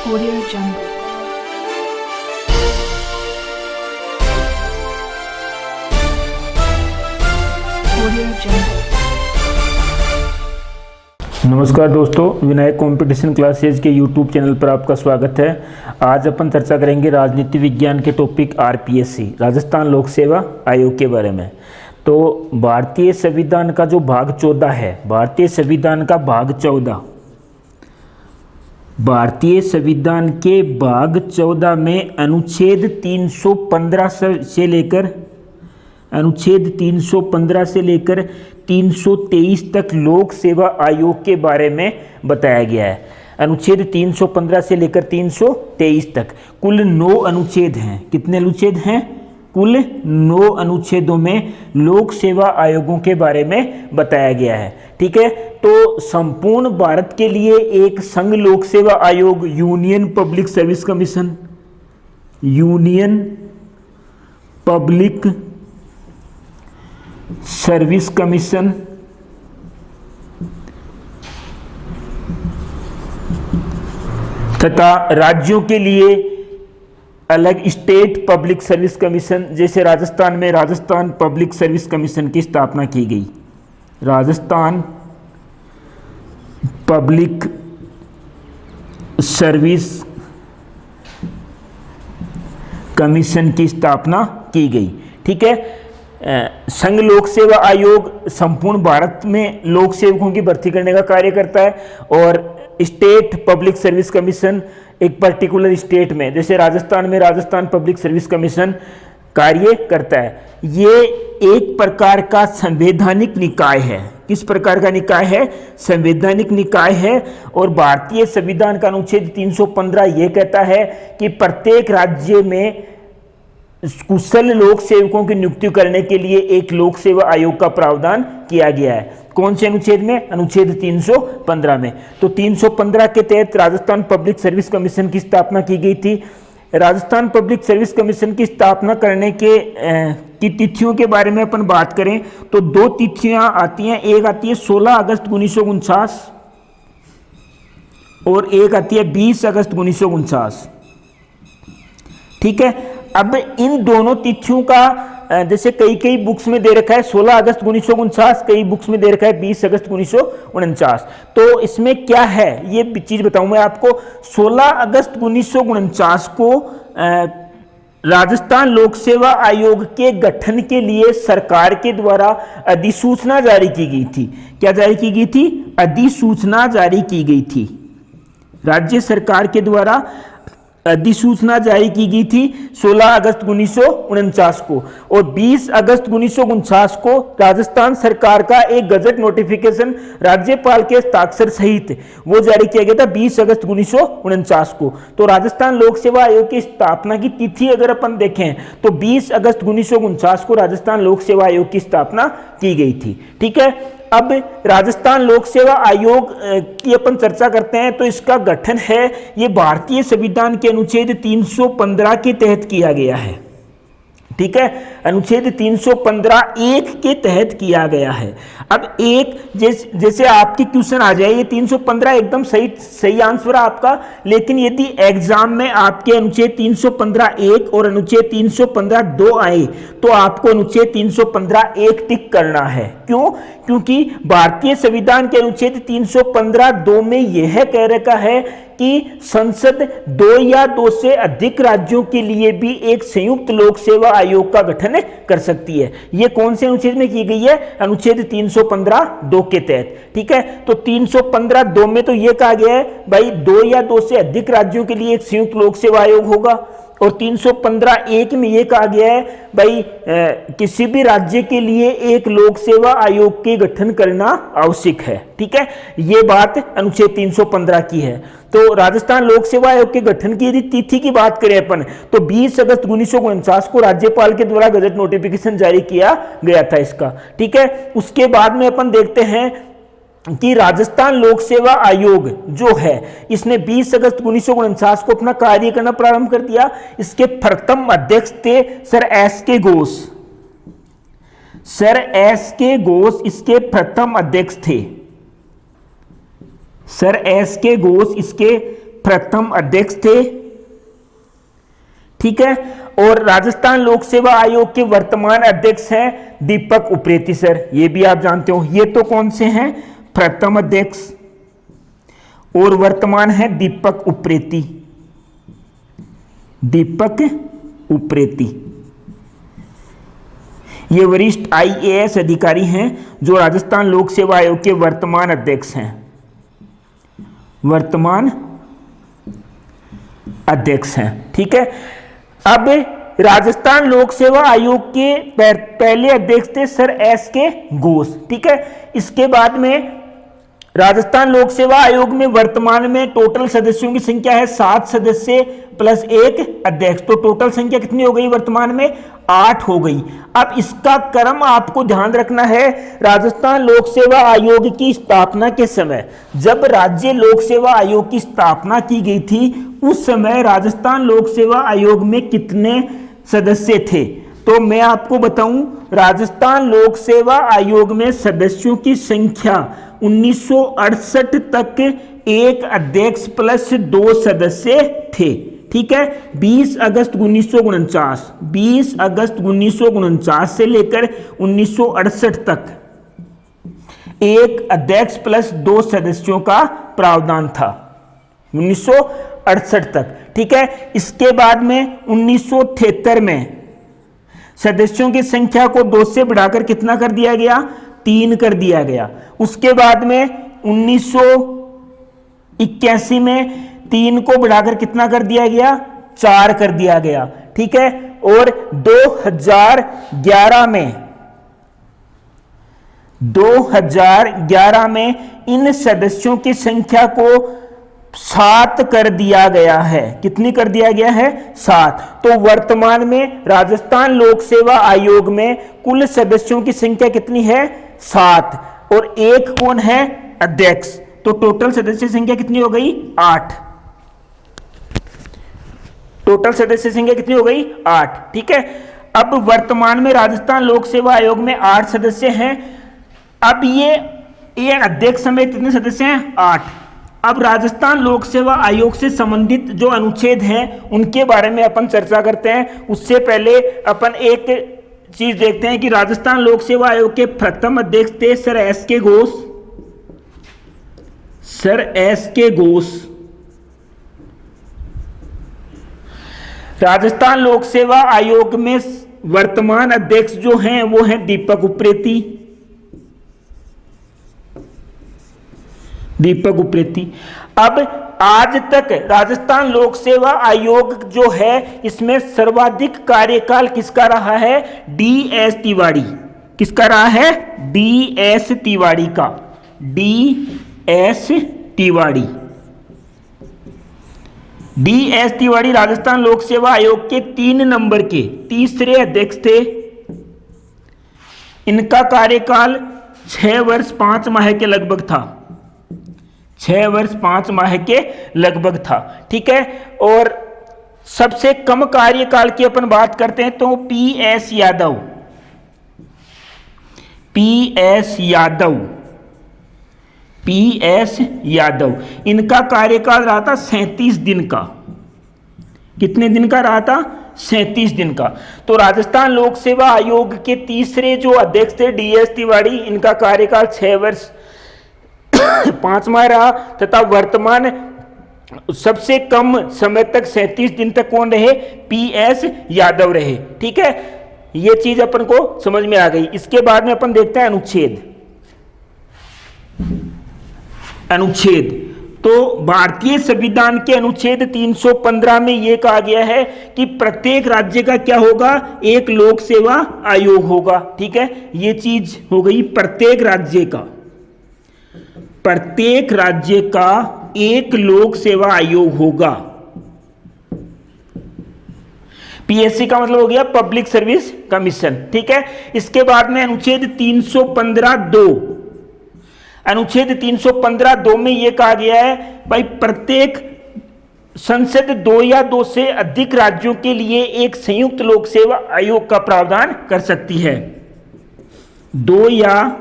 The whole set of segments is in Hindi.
Audio Jungle. Audio Jungle. नमस्कार दोस्तों, विनायक कंपटीशन क्लासेज के यूट्यूब चैनल पर आपका स्वागत है। आज अपन चर्चा करेंगे राजनीति विज्ञान के टॉपिक आरपीएससी राजस्थान लोक सेवा आयोग के बारे में। तो भारतीय संविधान का जो भाग 14 है, भारतीय संविधान का भाग 14, भारतीय संविधान के भाग 14 में अनुच्छेद 315 से लेकर 323 तक लोक सेवा आयोग के बारे में बताया गया है। अनुच्छेद 315 से लेकर 323 तक कुल 9 अनुच्छेद हैं। कितने अनुच्छेद हैं? कुल 9 अनुच्छेदों में लोक सेवा आयोगों के बारे में बताया गया है। ठीक है, तो संपूर्ण भारत के लिए एक संघ लोक सेवा आयोग, union public service commission, union public service commission तथा राज्यों के लिए अलग स्टेट पब्लिक सर्विस कमीशन, जैसे राजस्थान में राजस्थान पब्लिक सर्विस कमीशन की स्थापना की गई। राजस्थान पब्लिक सर्विस कमीशन की स्थापना की गई। ठीक है, संघ लोक सेवा आयोग संपूर्ण भारत में लोक सेवकों की भर्ती करने का कार्य करता है और स्टेट पब्लिक सर्विस कमीशन एक पर्टिकुलर स्टेट में, जैसे राजस्थान में राजस्थान पब्लिक सर्विस कमीशन कार्य करता है। ये एक प्रकार का संवैधानिक निकाय है। किस प्रकार का निकाय है? संवैधानिक निकाय है। और भारतीय संविधान का अनुच्छेद 315 ये कहता है कि प्रत्येक राज्य में कुशल लोक सेवकों की नियुक्ति करने के लिए एक लोक सेवा आयोग का प्रावधान किया गया है। कौन से अनुच्छेद में? अनुच्छेद 315 में। तो 315 के तहत राजस्थान पब्लिक सर्विस कमीशन की स्थापना की गई थी। राजस्थान पब्लिक सर्विस कमीशन की स्थापना करने की तिथियों के बारे में अपन बात करें तो 2 तिथियां आती हैं। एक आती है 16 अगस्त 1949 और एक आती है 20 अगस्त 1949। ठीक है, अब इन दोनों तिथियों का जैसे कई बुक्स में दे रखा है 16 अगस्त 1949, कई बुक्स में दे रखा है 20 अगस्त 1949। तो इसमें क्या है ये चीज बताऊं मैं आपको। 16 अगस्त 1949 को राजस्थान लोक सेवा आयोग के गठन के लिए सरकार के द्वारा अधिसूचना जारी की गई थी। क्या जारी की गई थी? अधिसूचना जारी की गई थी। राज्य सरकार के द्वारा अधिसूचना जारी की गई थी 16 अगस्त 1949 को, और 20 अगस्त 1949 को राजस्थान सरकार का एक गजट नोटिफिकेशन राज्यपाल के हस्ताक्षर सहित वो जारी किया गया था 20 अगस्त 1949 को। तो राजस्थान लोक सेवा आयोग की स्थापना की तिथि अगर अपन देखें तो 20 अगस्त 1949 को राजस्थान लोक सेवा आयोग की स्थापना की गई थी। ठीक है, अब राजस्थान लोक सेवा आयोग की अपन चर्चा करते हैं तो इसका गठन है, ये भारतीय संविधान के अनुच्छेद 315 के तहत किया गया है। ठीक है, अनुच्छेद 315(1) के तहत किया गया है। अब एक जैसे आपकी क्वेश्चन आ जाए, ये 315 एकदम सही आंसर है आपका, लेकिन यदि एग्जाम में आपके अनुच्छेद 315(1) और अनुच्छेद 315(2) आए तो आपको अनुच्छेद 315(1) टिक करना है। क्यों? क्योंकि भारतीय संविधान के अनुच्छेद 315(2) में यह कह रखा है कि संसद 2 या 2 से अधिक राज्यों के लिए भी एक संयुक्त लोक सेवा आयोग का गठन कर सकती है। यह कौन से अनुच्छेद में की गई है? अनुच्छेद 315(2) के तहत। ठीक है, तो 315(2) में तो यह कहा गया है भाई 2 या 2 से अधिक राज्यों के लिए एक संयुक्त लोक सेवा आयोग होगा, और 315(1) में यह कहा गया है भाई किसी भी राज्य के लिए एक लोक सेवा आयोग के गठन करना आवश्यक है। ठीक है, यह बात अनुच्छेद 315 की है। तो राजस्थान लोक सेवा आयोग के गठन की यदि तिथि की बात करें अपन तो 20 अगस्त 1949 को राज्यपाल के द्वारा गजट नोटिफिकेशन जारी किया गया था इसका। ठीक है, उसके बाद में अपन देखते हैं कि राजस्थान लोक सेवा आयोग जो है इसने 20 अगस्त 1949 को अपना कार्य करना प्रारंभ कर दिया। इसके प्रथम अध्यक्ष थे सर एस के घोष। सर एस के घोष इसके प्रथम अध्यक्ष थे। सर एस के घोष इसके प्रथम अध्यक्ष थे, ठीक है। और राजस्थान लोक सेवा आयोग के वर्तमान अध्यक्ष हैं दीपक उप्रेती सर, ये भी आप जानते हो। ये तो कौन से हैं, प्रथम अध्यक्ष, और वर्तमान है दीपक उप्रेती, दीपक उप्रेती। ये वरिष्ठ IAS अधिकारी हैं जो राजस्थान लोक सेवा आयोग के वर्तमान अध्यक्ष हैं, वर्तमान अध्यक्ष हैं, ठीक है। अब राजस्थान लोक सेवा आयोग के पहले अध्यक्ष थे सर SK घोष, ठीक है। इसके बाद में राजस्थान लोक सेवा आयोग में वर्तमान में टोटल सदस्यों की संख्या है 7 सदस्य प्लस 1 अध्यक्ष, तो टोटल संख्या कितनी हो गई वर्तमान में, 8 हो गई। अब इसका क्रम आपको ध्यान रखना है। राजस्थान लोक सेवा आयोग की स्थापना के समय, जब राज्य लोक सेवा आयोग की स्थापना की गई थी, उस समय राजस्थान लोक सेवा आयोग में कितने सदस्य थे, तो मैं आपको बताऊं, राजस्थान लोक सेवा आयोग में सदस्यों की संख्या 1968 तक एक अध्यक्ष प्लस 2 सदस्य थे, ठीक है। 20 अगस्त 1949 से लेकर 1968 तक एक अध्यक्ष प्लस 2 सदस्यों का प्रावधान था, 1968 तक, ठीक है। इसके बाद में 1973 में सदस्यों की संख्या को 2 से बढ़ाकर कितना कर दिया गया, 3 कर दिया गया। उसके बाद में 1981 में 3 को बढ़ाकर कितना कर दिया गया, 4 कर दिया गया, ठीक है। और 2011 में इन सदस्यों की संख्या को 7 कर दिया गया है। कितनी कर दिया गया है, 7। तो वर्तमान में राजस्थान लोक सेवा आयोग में कुल सदस्यों की संख्या कितनी है, 7, और एक कौन है, अध्यक्ष, तो टोटल सदस्य संख्या कितनी हो गई, 8। टोटल सदस्य संख्या कितनी हो गई, 8, ठीक है। अब वर्तमान में राजस्थान लोक सेवा आयोग में 8 सदस्य हैं। अब ये अध्यक्ष समेत कितने सदस्य हैं, 8। अब राजस्थान लोक सेवा आयोग से संबंधित जो अनुच्छेद हैं उनके बारे में अपन चर्चा करते हैं। उससे पहले अपन एक चीज देखते हैं कि राजस्थान लोक सेवा आयोग के प्रथम अध्यक्ष थे sir SK Ghosh, sir SK Ghosh. Rajasthan लोक सेवा आयोग में वर्तमान अध्यक्ष जो हैं वो हैं दीपक उप्रेती, दीपक उप्रेती। अब आज तक राजस्थान लोक सेवा आयोग जो है इसमें सर्वाधिक कार्यकाल किसका रहा है, DS तिवारी। किसका रहा है, DS तिवारी का, DS तिवारी। DS तिवारी राजस्थान लोक सेवा आयोग के 3 नंबर के तीसरे अध्यक्ष थे। इनका कार्यकाल 6 वर्ष 5 माह के लगभग था, 6 वर्ष 5 माह के लगभग था, ठीक है। और सबसे कम कार्यकाल की अपन बात करते हैं तो PS Yadav, PS Yadav, PS Yadav, इनका कार्यकाल रहा था 37 दिन का। कितने दिन का रहा था, 37 दिन का। तो राजस्थान लोक सेवा आयोग के तीसरे जो अध्यक्ष थे DS तिवारी, इनका कार्यकाल 6 वर्ष 5 माह रहा, तथा वर्तमान सबसे कम समय तक 37 दिन तक कौन रहे, PS यादव रहे, ठीक है। ये चीज अपन को समझ में आ गई। इसके बाद में अपन देखते हैं अनुच्छेद। अनुच्छेद तो भारतीय संविधान के अनुच्छेद 315 में यह कहा गया है कि प्रत्येक राज्य का क्या होगा, एक लोक सेवा आयोग होगा, ठीक है। ये चीज हो गई प्रत्येक राज्य का, प्रत्येक राज्य का एक लोक सेवा आयोग होगा। PSC का मतलब हो गया पब्लिक सर्विस कमीशन, ठीक है। इसके बाद में अनुच्छेद 315(2), अनुच्छेद 315(2) में यह कहा गया है भाई प्रत्येक संसद 2 या 2 से अधिक राज्यों के लिए एक संयुक्त लोक सेवा आयोग का प्रावधान कर सकती है। 2 या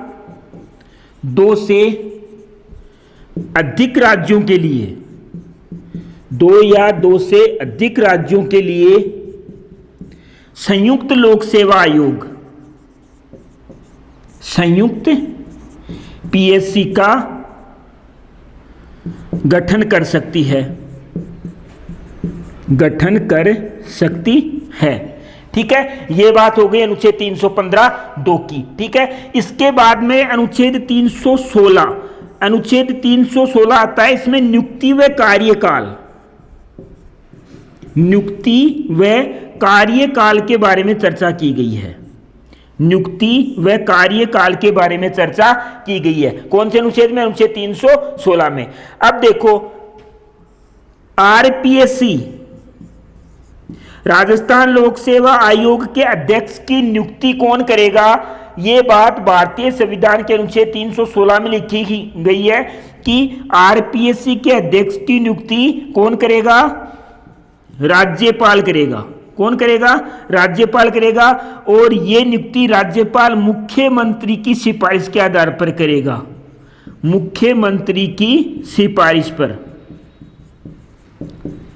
2 से अधिक राज्यों के लिए 2 या 2 से अधिक राज्यों के लिए संयुक्त लोक सेवा आयोग, संयुक्त पीएससी का गठन कर सकती है, गठन कर सकती है। ठीक है, यह बात हो गई अनुच्छेद 315(2) की। ठीक है, इसके बाद में अनुच्छेद 316, अनुच्छेद 316 आता है। इसमें नियुक्ति व कार्यकाल, नियुक्ति व कार्यकाल के बारे में चर्चा की गई है, नियुक्ति व कार्यकाल के बारे में चर्चा की गई है। कौन से अनुच्छेद में? अनुच्छेद 316 में। अब देखो, आरपीएससी, राजस्थान लोक सेवा आयोग के अध्यक्ष की नियुक्ति कौन करेगा? ये बात भारतीय संविधान के अनुच्छेद 316 में लिखी गई है कि आरपीएससी के अध्यक्ष की नियुक्ति कौन करेगा? राज्यपाल करेगा। कौन करेगा? राज्यपाल करेगा। और ये नियुक्ति राज्यपाल मुख्यमंत्री की सिफारिश के आधार पर करेगा, मुख्यमंत्री की सिफारिश पर,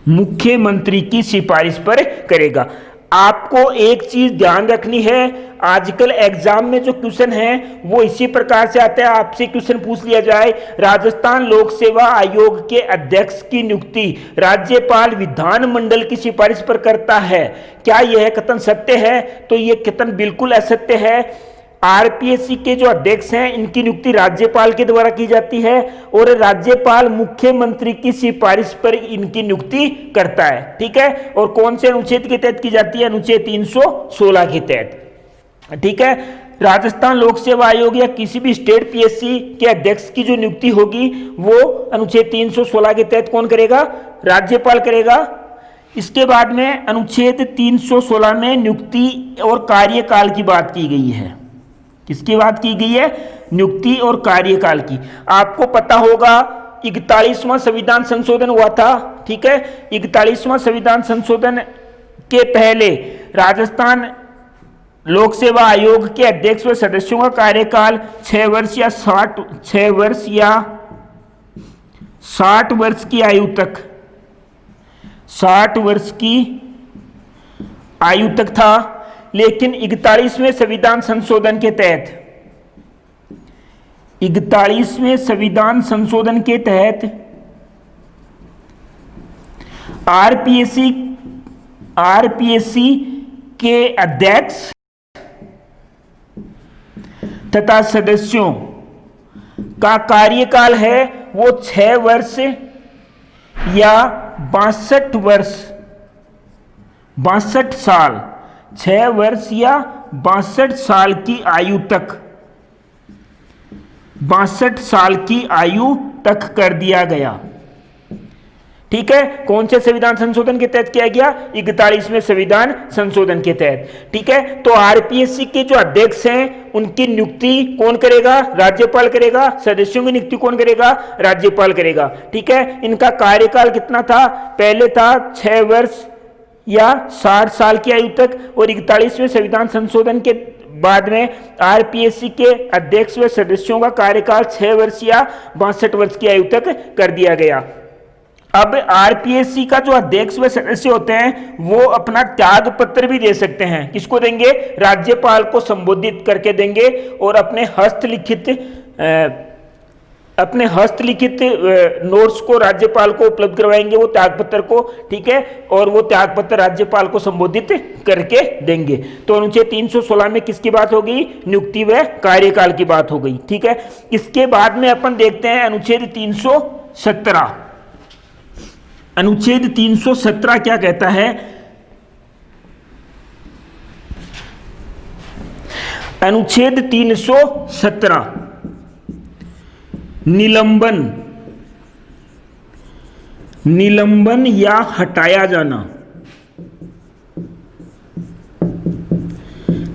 मुख्यमंत्री की सिफारिश पर करेगा। आपको एक चीज ध्यान रखनी है, आजकल एग्जाम में जो क्वेश्चन है वो इसी प्रकार से आता है। आपसे क्वेश्चन पूछ लिया जाए, राजस्थान लोक सेवा आयोग के अध्यक्ष की नियुक्ति राज्यपाल विधानमंडल की सिफारिश पर करता है, क्या यह कथन सत्य है? तो यह कथन बिल्कुल असत्य है। आरपीएससी के जो अध्यक्ष हैं इनकी नियुक्ति राज्यपाल के द्वारा की जाती है और राज्यपाल मुख्यमंत्री की सिफारिश पर इनकी नियुक्ति करता है। ठीक है, और कौन से अनुच्छेद के तहत की जाती है? अनुच्छेद 316 के तहत। ठीक है, राजस्थान लोक सेवा आयोग या किसी भी स्टेट पीएससी के अध्यक्ष की जो नियुक्ति होगी वो अनुच्छेद 316 के तहत कौन करेगा? राज्यपाल करेगा। इसके बाद में अनुच्छेद 316 में नियुक्ति और कार्यकाल की बात की गई है। किसकी बात की गई है? नियुक्ति और कार्यकाल की। आपको पता होगा 41वां संविधान संशोधन हुआ था। ठीक है, 41वां संविधान संशोधन के पहले राजस्थान लोक सेवा आयोग के अध्यक्ष व सदस्यों का कार्यकाल 6 वर्ष या 60 वर्ष की आयु तक, 60 वर्ष की आयु तक था। लेकिन 41वें संविधान संशोधन के तहत, 41वें संविधान संशोधन के तहत आरपीएससी के अध्यक्ष तथा सदस्यों का कार्यकाल है वो 6 वर्ष या 62 साल, 6 वर्ष या 62 साल की आयु तक, 62 साल की आयु तक कर दिया गया। ठीक है, कौन से संविधान संशोधन के तहत किया गया? 41वें संविधान संशोधन के तहत। ठीक है, तो आरपीएससी के जो अध्यक्ष हैं उनकी नियुक्ति कौन करेगा? राज्यपाल करेगा। सदस्यों की नियुक्ति कौन करेगा? राज्यपाल करेगा। ठीक है, इनका कार्यकाल कितना था? पहले था 6 वर्ष या 60 साल की आयु तक, और 41वें संविधान संशोधन के बाद में आरपीएससी के अध्यक्ष व सदस्यों का कार्यकाल 6 वर्ष या 62 वर्ष की आयु तक कर दिया गया। अब आरपीएससी का जो अध्यक्ष व सदस्य होते हैं वो अपना त्याग पत्र भी दे सकते हैं। किसको देंगे? राज्यपाल को संबोधित करके देंगे और अपने हस्तलिखित नोट्स को राज्यपाल को उपलब्ध करवाएंगे, वो त्यागपत्र को। ठीक है, और वो त्यागपत्र राज्यपाल को संबोधित करके देंगे। तो अनुच्छेद 316 में किसकी बात हो गई? नियुक्ति व कार्यकाल की बात हो गई। ठीक है, इसके बाद में अपन देखते हैं अनुच्छेद 317। अनुच्छेद 317 क्या कहता है? अनुच्छेद 317 निलंबन या हटाया जाना,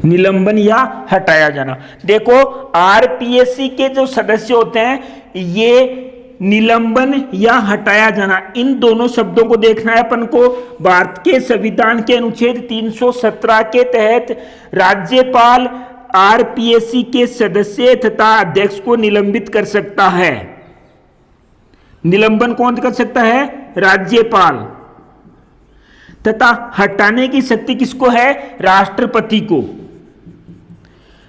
निलंबन या हटाया जाना। देखो, आरपीएससी के जो सदस्य होते हैं ये निलंबन या हटाया जाना, इन दोनों शब्दों को देखना है अपन को। भारत के संविधान के अनुच्छेद 317 के तहत राज्यपाल आरपीएससी के सदस्य तथा अध्यक्ष को निलंबित कर सकता है। निलंबन कौन कर सकता है? राज्यपाल, तथा हटाने की शक्ति किसको है? राष्ट्रपति को।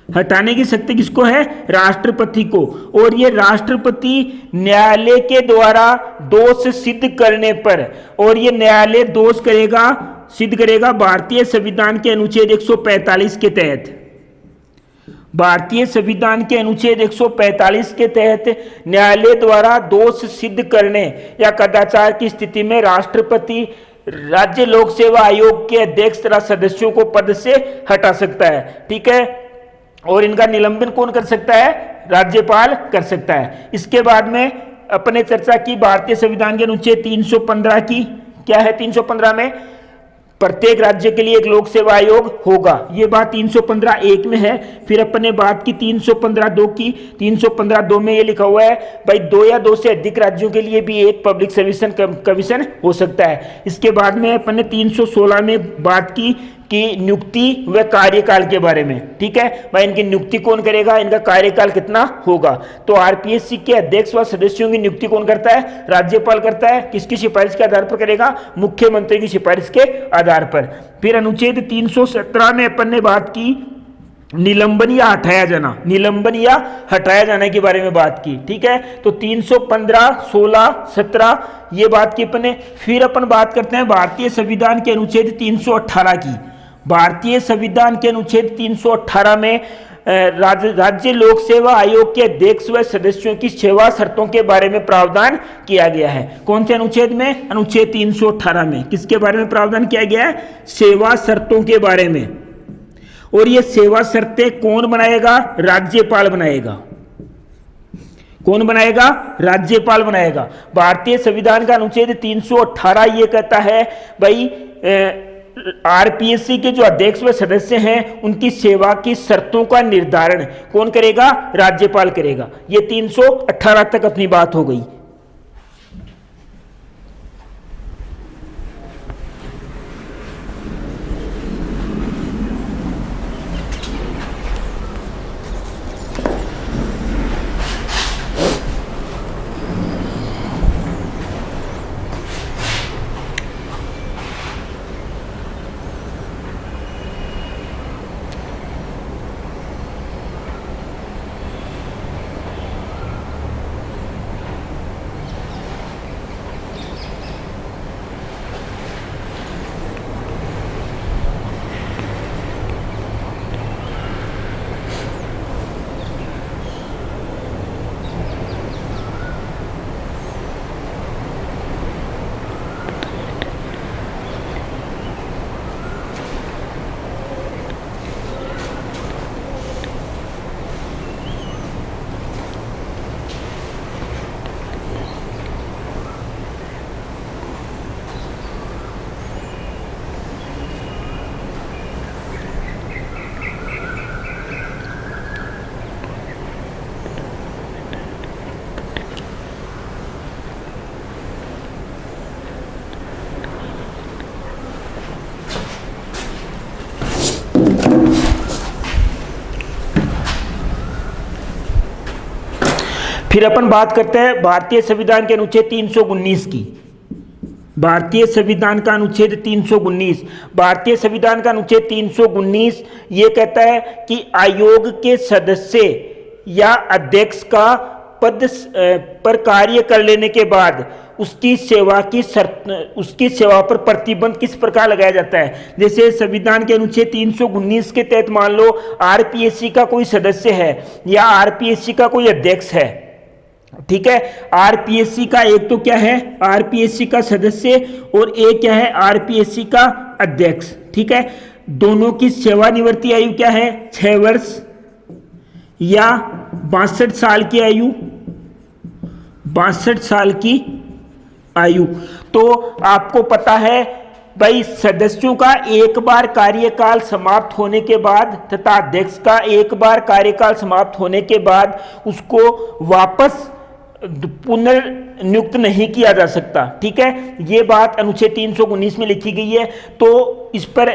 हटाने की शक्ति किसको है? राष्ट्रपति को। और ये राष्ट्रपति न्यायालय के द्वारा दोष सिद्ध करने पर, और ये न्यायालय दोष करेगा, सिद्ध करेगा भारतीय संविधान के अनुच्छेद 145 के तहत। भारतीय संविधान के अनुच्छेद 145 के तहत न्यायालय द्वारा दोष सिद्ध करने या कदाचार की स्थिति में राष्ट्रपति राज्य लोक सेवा आयोग के अध्यक्ष तथा सदस्यों को पद से हटा सकता है। ठीक है, और इनका निलंबन कौन कर सकता है? राज्यपाल कर सकता है। इसके बाद में अपने चर्चा की भारतीय संविधान के अनुच्छेद 315 की। क्या है 315 में? प्रत्येक राज्य के लिए एक लोक सेवा आयोग होगा, ये बात 315(1) में है। फिर अपने बात की 315(2) की। 315(2) में ये लिखा हुआ है भाई 2 या 2 से अधिक राज्यों के लिए भी एक पब्लिक सर्विस कमीशन हो सकता है। इसके बाद में अपन ने 316 में बात की कि नियुक्ति व कार्यकाल के बारे में। ठीक है भाई, इनकी नियुक्ति कौन करेगा, इनका कार्यकाल कितना होगा? तो आरपीएससी के अध्यक्ष व सदस्यों की नियुक्ति कौन करता है? राज्यपाल करता है। किसकी सिफारिश के आधार पर करेगा? मुख्यमंत्री की सिफारिश के आधार पर। फिर अनुच्छेद 317 में अपन ने बात की निलंबन या हटाया जाना, निलंबन या हटाया जाने के बारे में बात की। ठीक है, तो 315, 16, 17 ये बात की अपन ने। फिर अपन बात करते हैं भारतीय संविधान के अनुच्छेद 318 की। भारतीय संविधान के अनुच्छेद 318 में राज्य लोक सेवा आयोग के अध्यक्ष व सदस्यों की सेवा शर्तों के बारे में प्रावधान किया गया है। कौन से अनुच्छेद में? अनुच्छेद 318 में। किसके बारे में प्रावधान किया गया है? सेवा शर्तों के बारे में। और ये सेवा शर्तें कौन बनाएगा? राज्यपाल बनाएगा। कौन बनाएगा? राज्यपाल बनाएगा। भारतीय संविधान का अनुच्छेद 318 ये कहता है भाई आरपीएससी के जो अध्यक्ष व सदस्य हैं उनकी सेवा की शर्तों का निर्धारण कौन करेगा? राज्यपाल करेगा। ये 318 तक अपनी बात हो गई। फिर अपन बात करते हैं भारतीय संविधान के अनुच्छेद 319 की। भारतीय संविधान का अनुच्छेद 319, भारतीय संविधान का अनुच्छेद 319 ये कहता है कि आयोग के सदस्य या अध्यक्ष का पद पर कार्य कर लेने के बाद उसकी सेवा की शर्त, उसकी सेवा पर प्रतिबंध किस प्रकार लगाया जाता है। जैसे संविधान के अनुच्छेद 319 के तहत मान लो आरपीएससी का कोई सदस्य है या आरपीएससी का कोई अध्यक्ष है। ठीक है, आरपीएससी का एक तो क्या है, आरपीएससी का सदस्य, और एक क्या है, आरपीएससी का अध्यक्ष। ठीक है, दोनों की सेवानिवृत्ति आयु क्या है, 6 वर्ष या 62 साल की आयु, 62 साल की आयु। तो आपको पता है भाई सदस्यों का एक बार कार्यकाल समाप्त होने के बाद तथा अध्यक्ष का एक बार कार्यकाल समाप्त होने के बाद उसको वापस पुनर्नियुक्त नहीं किया जा सकता। ठीक है, ये बात अनुच्छेद 319 में लिखी गई है। तो इस पर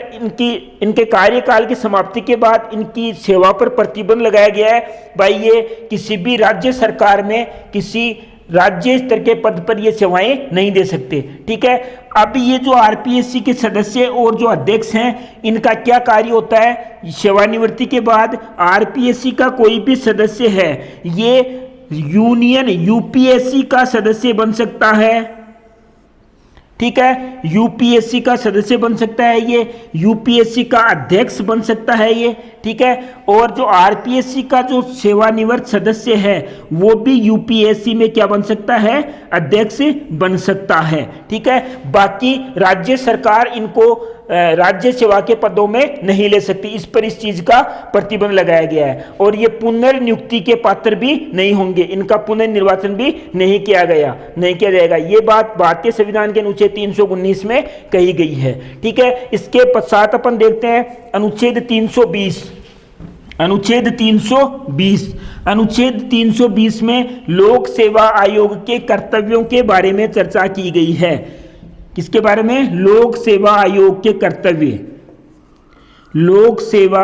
इनके कार्यकाल की समाप्ति के बाद इनकी सेवा पर प्रतिबंध लगाया गया है। भाई ये किसी भी राज्य सरकार में किसी राज्य स्तर के पद पर ये सेवाएं नहीं दे सकते। ठीक है, अब ये जो आरपीएससी के सदस्य और जो अध्यक्ष हैं, इनका क्या कार्य होता है? सेवानिवृत्ति के बाद आरपीएससी का कोई भी सदस्य है, ये यूनियन यूपीएससी का सदस्य बन सकता है। ठीक है, यूपीएससी का सदस्य बन सकता है, ये यूपीएससी का अध्यक्ष बन सकता है ये। ठीक है, और जो आरपीएससी का जो सेवानिवृत्त सदस्य है, वो भी यूपीएससी में क्या बन सकता है? अध्यक्ष बन सकता है। ठीक है, बाकी राज्य सरकार इनको राज्य सेवा के पदों में नहीं ले सकती, इस पर इस चीज का प्रतिबंध लगाया गया है। और ये पुनर्नियुक्ति के पात्र भी नहीं होंगे, इनका पुनर्निर्वाचन भी नहीं किया जाएगा। ये बात भारतीय संविधान के अनुच्छेद 319 में कही गई है। ठीक है, इसके पश्चात अपन देखते हैं अनुच्छेद 320। अनुच्छेद 320 में लोक सेवा आयोग के कर्तव्यों के बारे में चर्चा की गई है। किसके बारे में? लोक सेवा आयोग के कर्तव्य। लोक सेवा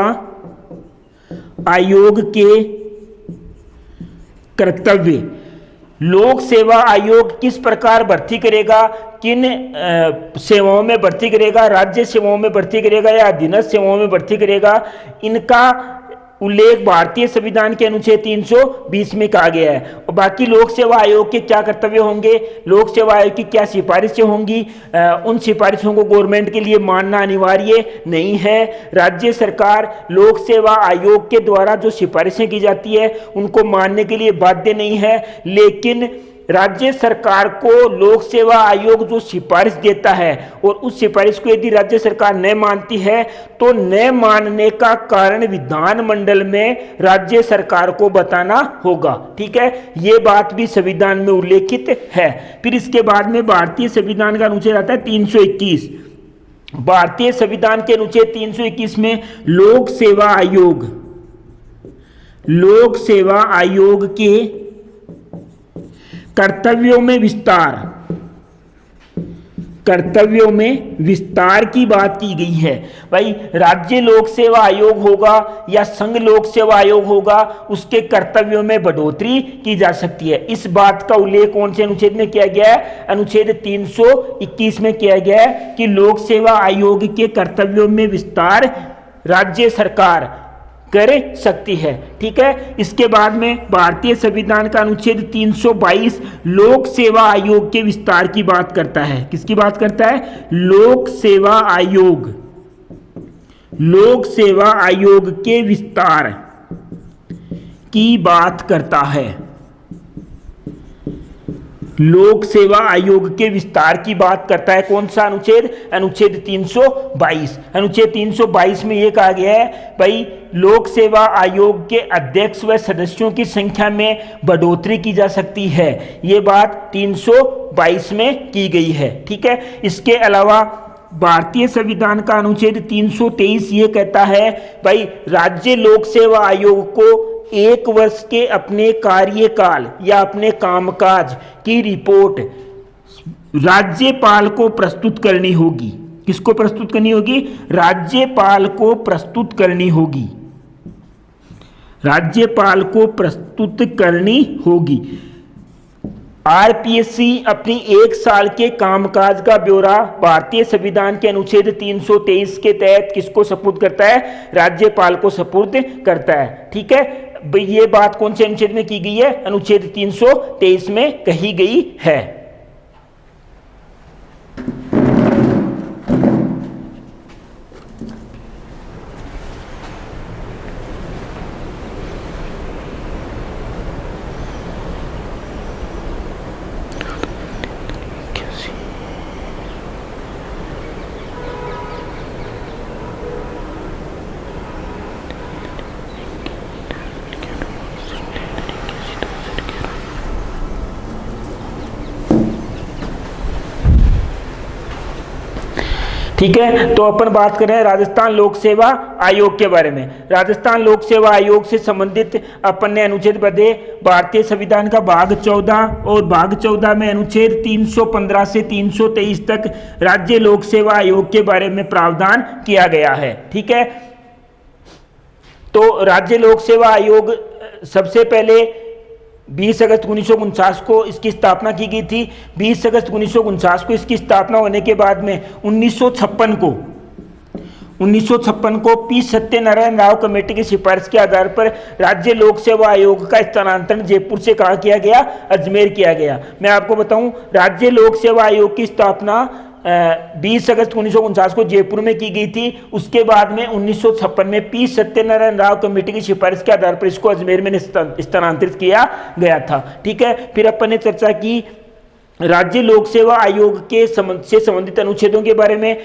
आयोग के कर्तव्य। लोक सेवा आयोग किस प्रकार भर्ती करेगा, किन सेवाओं में भर्ती करेगा, राज्य सेवाओं में भर्ती करेगा या अधीनस्थ सेवाओं में भर्ती करेगा, इनका उल्लेख भारतीय संविधान के अनुच्छेद 320 में कहा गया है। और बाकी लोक सेवा आयोग के क्या कर्तव्य होंगे, लोक सेवा आयोग की क्या सिफारिशें होंगी, उन सिफारिशों को गवर्नमेंट के लिए मानना अनिवार्य नहीं है। राज्य सरकार लोक सेवा आयोग के द्वारा जो सिफारिशें की जाती है उनको मानने के लिए बाध्य नहीं है, लेकिन राज्य सरकार को लोक सेवा आयोग जो सिफारिश देता है और उस सिफारिश को यदि राज्य सरकार न मानती है तो न मानने का कारण विधानमंडल में राज्य सरकार को बताना होगा। ठीक है, ये बात भी संविधान में उल्लेखित है। फिर इसके बाद में भारतीय संविधान का अनुच्छेद आता है 321। भारतीय संविधान के अनुच्छेद 321 में लोक सेवा आयोग के कर्तव्यों में विस्तार की बात की गई है। भाई, राज्य लोक सेवा आयोग होगा या संघ लोक सेवा आयोग होगा, उसके कर्तव्यों में बढ़ोतरी की जा सकती है। इस बात का उल्लेख कौन से अनुच्छेद में किया गया है? अनुच्छेद 321 में किया गया है कि लोक सेवा आयोग के कर्तव्यों में विस्तार राज्य सरकार कर सकती है। ठीक है, इसके बाद में भारतीय संविधान का अनुच्छेद 322 लोक सेवा आयोग के विस्तार की बात करता है। किसकी बात करता है? लोक सेवा आयोग के विस्तार की बात करता है। लोक सेवा आयोग के विस्तार की बात करता है। कौन सा अनुच्छेद? अनुच्छेद 322। अनुच्छेद 322 में यह कहा गया है भाई, लोक सेवा आयोग के अध्यक्ष व सदस्यों की संख्या में बढ़ोतरी की जा सकती है। ये बात 322 में की गई है। ठीक है, इसके अलावा भारतीय संविधान का अनुच्छेद 323 ये कहता है भाई, राज्य लोक सेवा आयोग को 1 वर्ष के अपने कार्यकाल या अपने कामकाज की रिपोर्ट राज्यपाल को प्रस्तुत करनी होगी। किसको प्रस्तुत करनी होगी? राज्यपाल को प्रस्तुत करनी होगी। राज्यपाल को प्रस्तुत करनी होगी। आरपीएससी अपनी 1 साल के कामकाज का ब्यौरा भारतीय संविधान के अनुच्छेद 323 के तहत किसको सपुर्द करता है? राज्यपाल को सपुर्द करता है। ठीक है, ये बात कौन से अनुच्छेद में की गई है? अनुच्छेद 323 में कही गई है। ठीक है, तो अपन बात कर रहे हैं राजस्थान लोक सेवा आयोग के बारे में। राजस्थान लोक सेवा आयोग से संबंधित अपन ने अनुच्छेद पढ़े भारतीय संविधान का भाग 14 और भाग 14 में अनुच्छेद 315 से 323 तक राज्य लोक सेवा आयोग के बारे में प्रावधान किया गया है। ठीक है, तो राज्य लोक सेवा आयोग सबसे पहले 20 अगस्त 1949 को इसकी स्थापना की गई थी। 20 अगस्त 1949 को इसकी स्थापना होने के बाद में 1956 को पी सत्यनारायण राव कमेटी की सिफारिश के आधार पर राज्य लोक सेवा आयोग का स्थानांतरण जयपुर से कहाँ किया गया, अजमेर किया गया। मैं आपको बताऊं, राज्य लोक सेवा आयोग की स्थापना 20 अगस्त 1949 को जयपुर में की गई थी। उसके बाद में 1956 में पी सत्यनारायण राव कमेटी की सिफारिश के आधार पर इसको अजमेर में स्थानांतरित किया गया था। ठीक है, फिर अपन ने चर्चा की राज्य लोक सेवा आयोग के से संबंधित अनुच्छेदों के बारे में।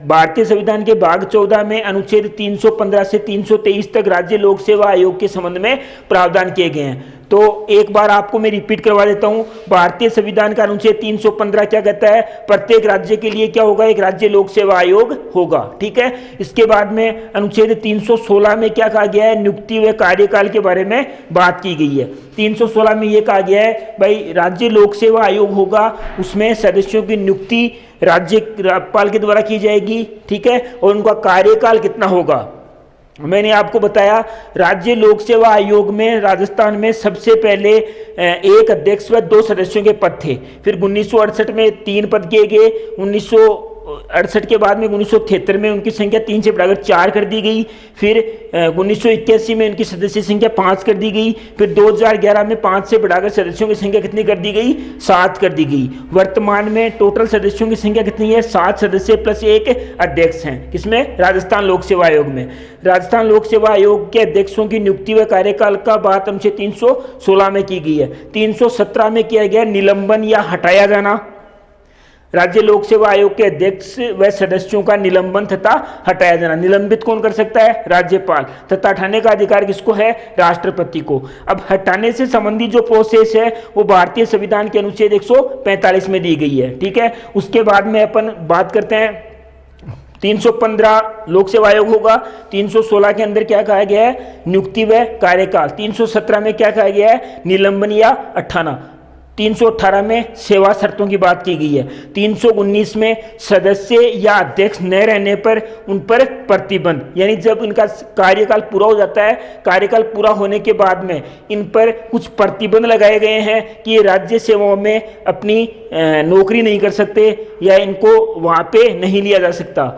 भारतीय संविधान के भाग 14 में अनुच्छेद 315 से 323 तक राज्य लोक सेवा आयोग के संबंध में प्रावधान किए गए हैं। तो एक बार आपको मैं रिपीट करवा देता हूं। भारतीय संविधान का अनुच्छेद 315 क्या कहता है, प्रत्येक राज्य के लिए क्या होगा, एक राज्य लोक सेवा आयोग होगा। ठीक है, इसके बाद में अनुच्छेद 316 में क्या कहा गया है, नियुक्ति व कार्यकाल के बारे में बात की गई है। 316 में यह कहा गया है भाई राज्य लोक सेवा आयोग होगा, उसमें सदस्यों की नियुक्ति राज्यपाल के द्वारा की जाएगी। ठीक है, और उनका कार्यकाल कितना होगा। मैंने आपको बताया राज्य लोक सेवा आयोग में राजस्थान में सबसे पहले एक अध्यक्ष व 2 सदस्यों के पद थे। फिर 1968 में 3 पद किए गए। 1968 के बाद में 1973 में उनकी संख्या 3 से बढ़ाकर 4 कर दी गई। फिर 1981 में उनकी सदस्य संख्या 5 कर दी गई। फिर 2011 में 5 से बढ़ाकर सदस्यों की संख्या कितनी कर दी गई, 7 कर दी गई। वर्तमान में टोटल सदस्यों की संख्या कितनी है, 7 सदस्य प्लस 1 अध्यक्ष हैं। किसमें, राजस्थान लोक सेवा आयोग में। राजस्थान लोक सेवा आयोग के अध्यक्षों की नियुक्ति व कार्यकाल का बात अनुच्छेद 316 में की गई है। 317 में किया गया निलंबन या हटाया जाना। राज्य लोक सेवा आयोग के अध्यक्ष व सदस्यों का निलंबन तथा हटाया जाना। निलंबित कौन कर सकता है, राज्यपाल, तथा हटाने का अधिकार किसको है, राष्ट्रपति को। अब हटाने से संबंधित जो प्रोसेस है वो भारतीय संविधान के अनुच्छेद 145 में दी गई है। ठीक है, उसके बाद में अपन बात करते हैं 315 लोक सेवा आयोग होगा। 316 के अंदर क्या कहा गया है, नियुक्ति व कार्यकाल। 317 में क्या कहा गया है, निलंबन या हटाना। 318 में सेवा शर्तों की बात की गई है। 319 में सदस्य या अध्यक्ष न रहने पर उन पर प्रतिबंध, यानी जब इनका कार्यकाल पूरा हो जाता है, कार्यकाल पूरा होने के बाद में इन पर कुछ प्रतिबंध लगाए गए हैं कि ये राज्य सेवाओं में अपनी नौकरी नहीं कर सकते या इनको वहाँ पे नहीं लिया जा सकता।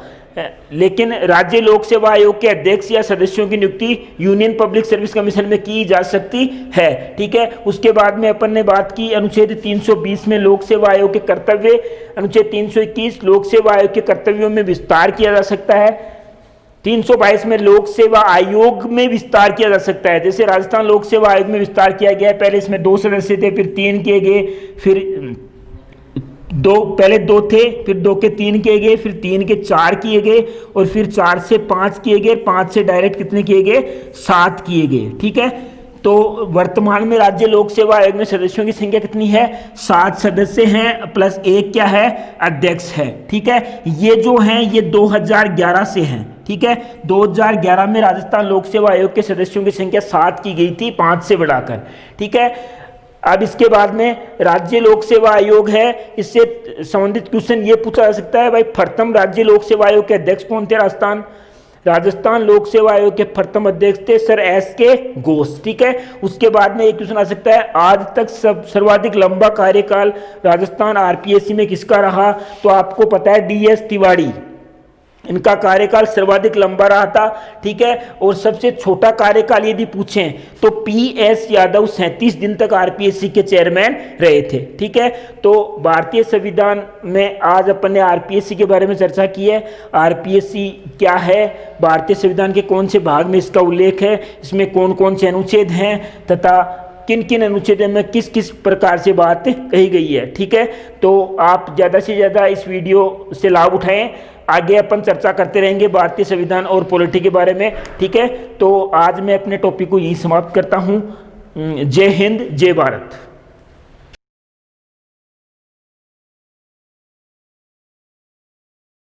लेकिन राज्य लोक सेवा आयोग के अध्यक्ष या सदस्यों की नियुक्ति यूनियन पब्लिक सर्विस कमीशन में की जा सकती है। ठीक है, उसके बाद में अपन ने बात की अनुच्छेद 320 में लोक सेवा आयोग के कर्तव्य। अनुच्छेद 321 लोक सेवा आयोग के कर्तव्यों में विस्तार किया जा सकता है। 322 में लोक सेवा आयोग में विस्तार किया जा सकता है। जैसे राजस्थान लोक सेवा आयोग में विस्तार किया गया है, पहले इसमें 2 सदस्य थे, फिर 3 किए गए, फिर पहले 2 थे, फिर 2 के 3 किए गए, फिर 3 के 4 किए गए, और फिर 4 से 5 किए गए, 5 से डायरेक्ट कितने किए गए, 7 किए गए। ठीक है, तो वर्तमान में राज्य लोक सेवा आयोग में सदस्यों की संख्या कितनी है, 7 सदस्य हैं प्लस 1 क्या है, अध्यक्ष है। ठीक है, ये जो हैं ये 2011 से हैं। ठीक है, 2011 में राजस्थान लोक सेवा आयोग के सदस्यों की संख्या 7 की गई थी, 5 से बढ़ाकर। ठीक है, अब इसके बाद में राज्य लोक सेवा आयोग है, इससे संबंधित क्वेश्चन ये पूछा जा सकता है भाई, प्रथम राज्य लोक सेवा आयोग के अध्यक्ष कौन थे, राजस्थान लोक सेवा आयोग के प्रथम अध्यक्ष थे सर एस के घोष। ठीक है, उसके बाद में एक क्वेश्चन आ सकता है, आज तक सर्वाधिक लंबा कार्यकाल राजस्थान आरपीएससी में किसका रहा, तो आपको पता है डीएस तिवारी, इनका कार्यकाल सर्वाधिक लंबा रहा था। ठीक है, और सबसे छोटा कार्यकाल यदि पूछें तो पीएस यादव 37 दिन तक आरपीएससी के चेयरमैन रहे थे। ठीक है, तो भारतीय संविधान में आज अपन ने आरपीएससी के बारे में चर्चा की है। आरपीएससी क्या है, भारतीय संविधान के कौन से भाग में इसका उल्लेख है, इसमें कौन कौन से अनुच्छेद हैं तथा किन किन अनुच्छेदों में किस किस प्रकार से बात कही गई है। ठीक है, तो आप ज़्यादा से ज़्यादा इस वीडियो से लाभ उठाएं। आगे अपन चर्चा करते रहेंगे भारतीय संविधान और पॉलिटी के बारे में। ठीक है, तो आज मैं अपने टॉपिक को यही समाप्त करता हूँ। जय हिंद, जय भारत।